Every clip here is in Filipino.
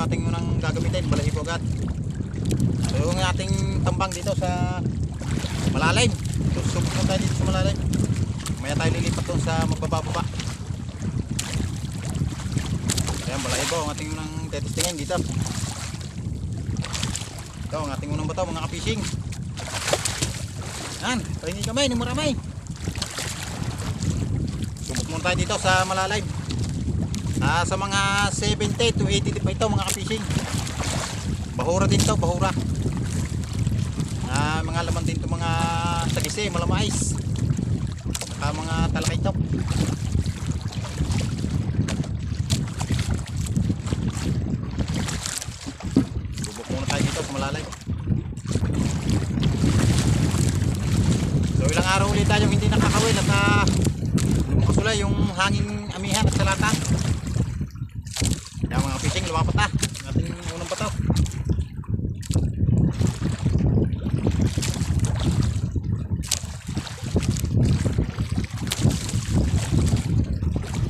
ating unang gagamitin, balahibo agad. So yung ating tambang dito sa malalim. Subok mo tayo dito sa malalim. Maya tayo lilipat doon sa magbababa. Ayan, balahibo ang ating unang tetestingin dito. Ito ang ating unang bato mga ka-fishing. Yan, pahingi kamay, ni maramay. Subok muna tayo dito sa malalim. Sa mga 70 to 80 pa ito mga ka-fishing. Bahura din to, bahura. Mga laman din to mga tagisi, malamais. Saka mga talakay to. Subok muna tayo dito sa malalim. So ilang araw ulit tayong hindi nakakawin at makasulay yung hanging amihan at salatan. Kaya mga fishing, lumapat na ating unang bato.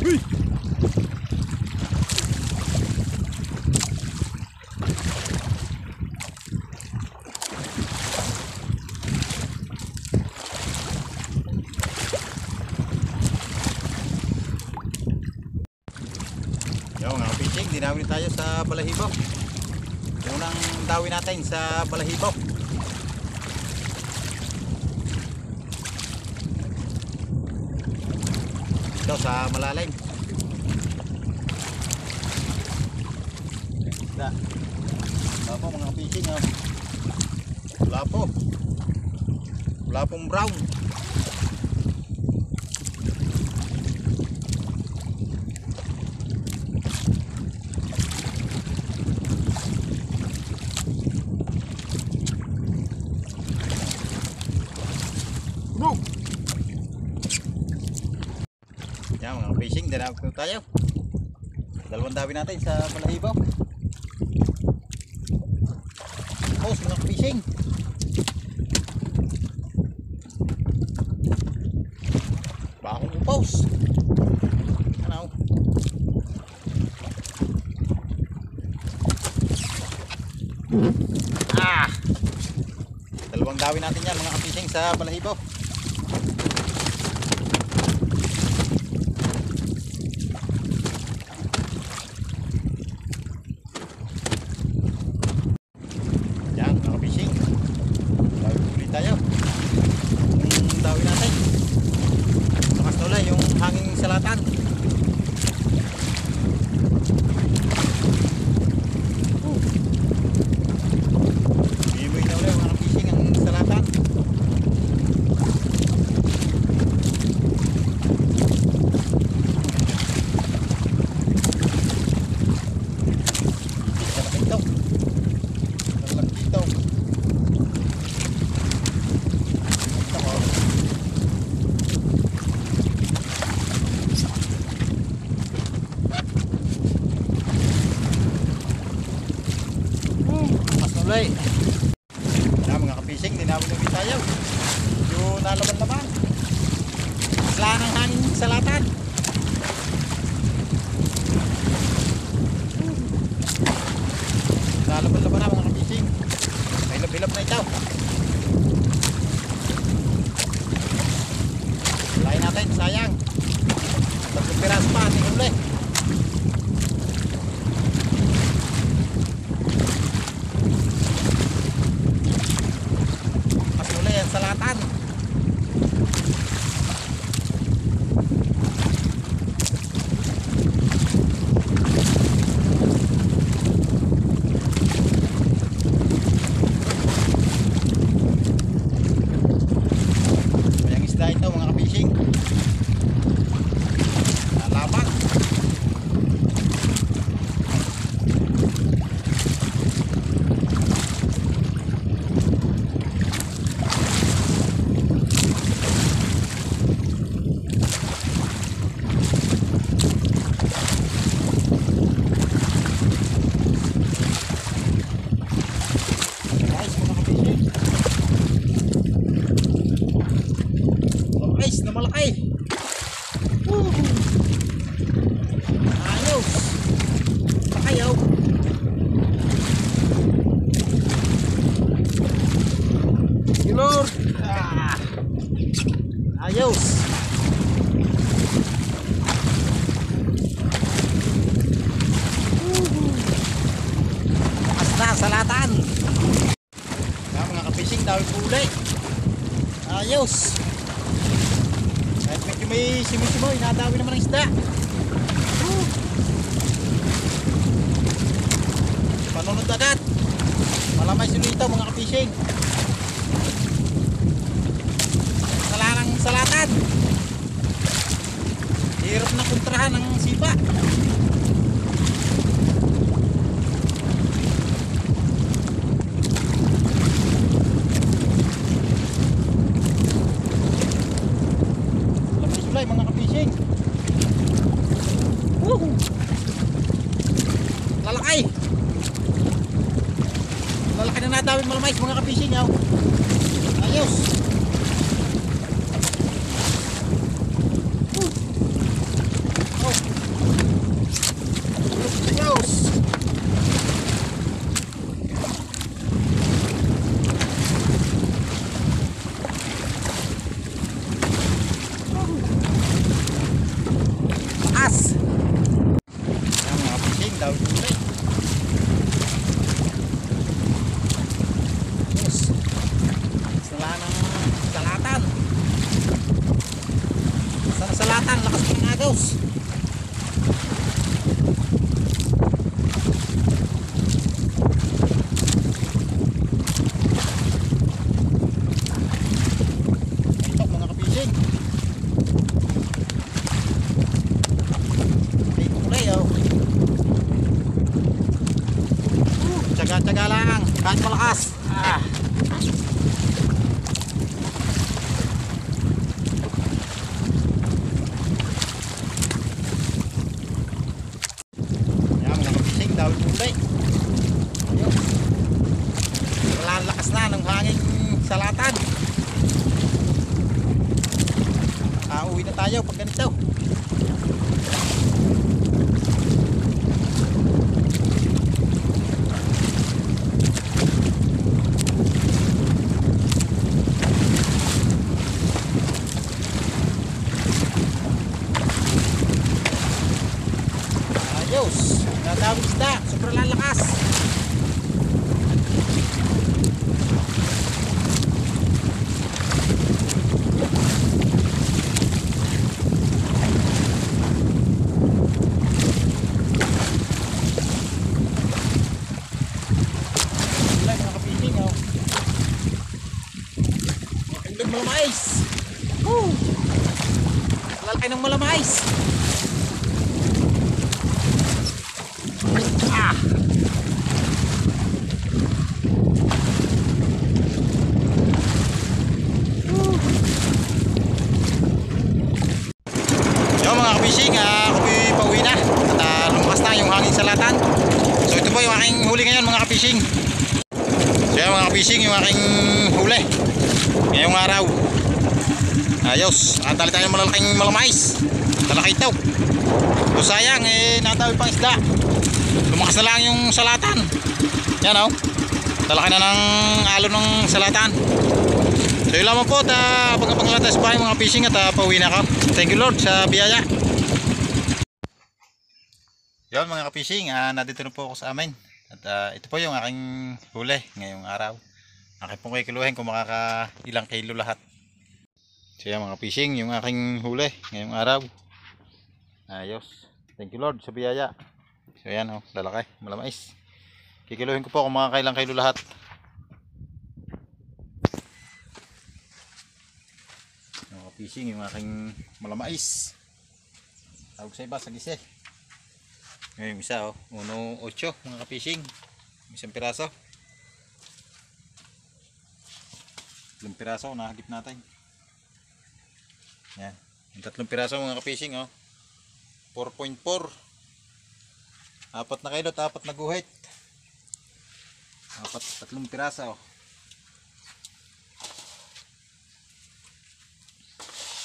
Uy! Mga fishing, dinawin tayo sa balahibo. Unang dawin natin sa balahibo. Ito sa malalim. Wala po mga fishing. Wala po. Wala pong brown. Yan mga fishing, dinawag na tayo. Dalawang dawin natin sa balahibo. Post mga fishing. Bakong post. Ano? Dalawang dawin natin yan mga fishing sa balahibo. Salatan. Bimoy na ulit mga fishing ang salatan. Na mga ka-fishing, dinawin tayo. Yung nalaban-laban. Isla ng hangin sa latan. Nalaban-laban na mga ka-fishing. May hilap-hilap na ito. Lain natin, sayang. Magpipiras pa, ating uli. Salatan. huli. Ayos. Kahit medyo may simoy-simoy, nadawi naman ang isda. Panunod agad. Malamay sulito mga ka-fishing. Salanang salatan. Hirap na kontrahan ng sipa. Lamay sulay mga ka-fishing. Lalakay. Lalaki na nadawin malamais mga ka-fishing. Ayos. Ayos. As. Yan mga ka-fishing, dawin sulay. Salatan. Sana salatan, lakas pa ng agaws. Ito mga ka-fishing. Ay, kulay Tsaga-tsaga lang, kahit malakas. Dawit kulay. Ayun. Lalakas na ng hangin salatan. Uwi na tayo pag ganito. Ayos. Nadawin isda, sobrang lalakas. Wala mga ka-fishing Indog malamais. Lalaki ng malamais. Yung mga ka-fishing, ako pauwi na at lumakas na yung hangin salatan. So ito po yung aking huli ngayon mga ka-fishing. So yung mga ka-fishing, yung aking huli ngayong araw. Ayos, natali tayo malalaking malamais. Talaki ito. So sayang, natawi pang isda. Lumakas na lang yung salatan. Yan talaki na ng alon ng salatan. So yun lamang po at abang-abang lang tayo sa bahay mga fishing at pauwi na ako. Thank you Lord sa biyaya. Yun mga ka-fishing, nandito na po ako sa amin. At ito po yung aking huli ngayong araw. Aking pong kikiluhin kung ilang kilo lahat. So yan mga fishing, yung aking huli ngayong araw. Ayos. Thank you Lord sa biyaya. So yan lalaki, malamais. Kikiluhin ko po kung kailang kilo lahat. Mga fishing, yung aking malamais. Tawag sa iba, sagise. Ngayon isa 1.8 mga ka-fishing. Isang piraso. 3 piraso nahagip natin. Yan. Yung 3 piraso mga ka-fishing 4.4. 4 na kilo, 4 na guhit. 3 piraso.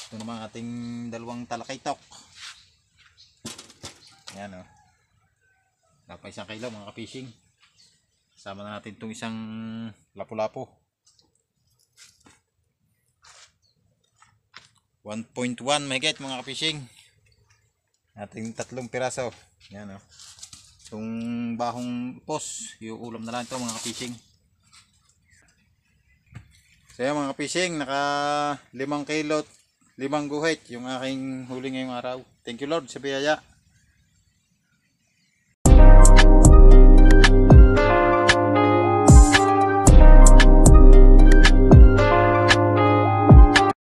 Ito naman ating 2 talakaytok. Yan Dapat 1 kilo mga ka-fishing. Sama na natin itong isang lapu-lapu. 1.1 mahigit mga ka-fishing. Ating 3 piraso. Yan itong bahong pos, yung ulam na lang ito mga ka-fishing. So yan mga fishing, naka 5 kilot, 5 guhit yung aking huli ngayong araw. Thank you Lord sa biyaya.